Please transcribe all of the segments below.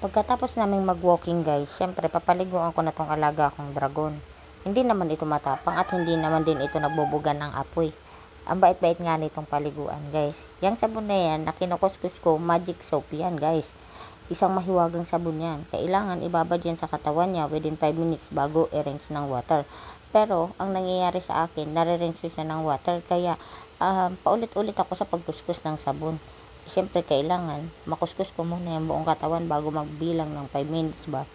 Pagkatapos naming mag-walking guys, syempre papaliguan ko na tong alaga kong dragon. Hindi naman ito matapang at hindi naman din ito nagbubugan ng apoy. Ang bait-bait nga nitong paliguan guys. Yang sabon na yan na kinukuskus ko, magic soap yan guys. Isang mahiwagang sabon yan. Kailangan ibabad yan sa katawan niya within 5 minutes bago i-rinse ng water. Pero ang nangyayari sa akin, nare-rinse siya ng water kaya paulit-ulit ako sa pagkuskus ng sabon. Siyempre kailangan makuskus ko muna yung buong katawan bago magbilang ng 5 minutes ba.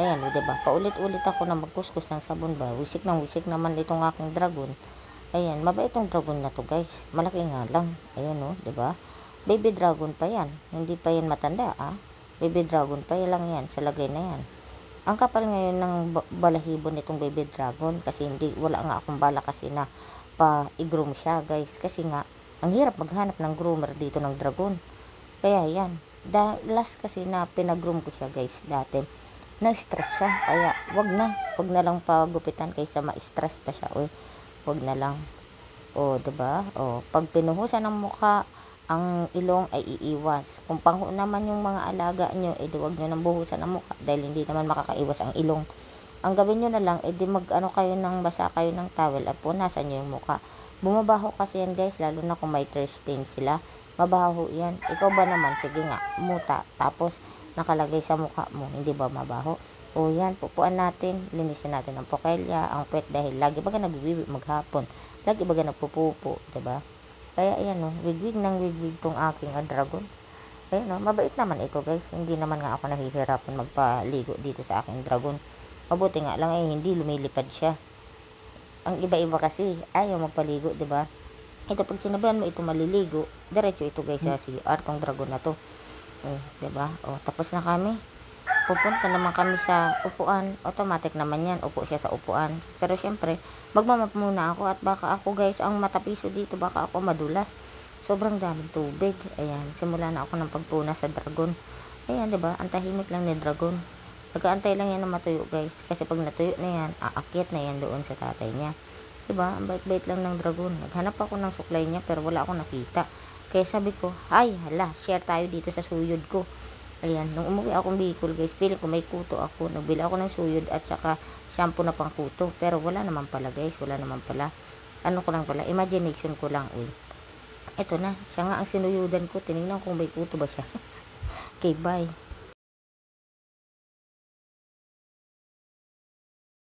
Ayan, diba? Paulit-ulit ako na magkuskus ng sabon ba. Wisik naman itong aking dragon. Ayan, mabait itong dragon na to guys. Malaki nga lang. Ayan o, diba? Baby dragon pa yan. Hindi pa yan matanda Baby dragon pa lang yan. Sa lagay na yan. Ang kapal ngayon ng balahibo nitong baby dragon. Kasi wala nga akong bala kasi na pa-i-groom siya guys. Kasi nga, ang hirap maghanap ng groomer dito ng dragon. Kaya yan. Last kasi na pinag-groom ko siya guys dati. Na-stress siya. Kaya wag na lang pagupitan kaysa ma-stress pa siya. Wag na lang. Diba? Pag pinuhusan ng mukha, ang ilong ay iiwas. Kung pangho naman yung mga alaga nyo, wag nyo nang buhusan ng mukha dahil hindi naman makakaiwas ang ilong. Ang gawin nyo na lang, kayo ng basa kayo ng towel at punasan nyo yung mukha. Bumabaho kasi yan guys, lalo na kung may tear stain sila. Mabaho yan. Ikaw ba naman? Sige nga, muta. Tapos, nakalagay sa mukha mo. Hindi ba mabaho? Yan, pupuan natin. Linisin natin ang pokelya, ang puwet dahil lagi baga nagbibibi maghapon. Lagi baga nagpupupo, diba? Kaya yan wigwig ng wigwig tong aking dragon. Ayan mabait naman ito guys. Hindi naman nga ako nahihirapan magpaligo dito sa aking dragon. Mabuti nga lang hindi lumilipad siya. Ang iba-iba kasi ayaw magpaligo, 'di ba? Ito pag sinabihan mo ito maliligo, diretso ito guys sa CR tong dragon na to. 'Di ba? Tapos na kami. Pupunta naman kami sa upuan. Automatic naman 'yan. Upo siya sa upuan. Pero syempre, magmamap muna ako at baka ako guys ang matapiso dito, baka ako madulas. Sobrang daming tubig. Ayan, simula na ako ng pagpunas sa dragon. Ayan, 'di ba? Ang tahimik lang ni dragon. Nag-aantay lang yan na matuyo guys. Kasi pag natuyo na yan, aakyat na yan doon sa tatay niya. Diba? Ang bait-bait lang ng dragon. Naghanap ako ng suklay niya pero wala akong nakita. Kaya sabi ko, share tayo dito sa suyod ko. Ayan, nung umuwi akong Bicol guys, feeling ko may kuto ako. Nagbili ako ng suyod at saka shampoo na pang kuto. Pero wala naman pala guys, wala naman pala. Ano ko lang pala, imagination ko lang. Ito na, siya nga ang sinuyudan ko. Tinignan kung may kuto ba siya. Okay, bye.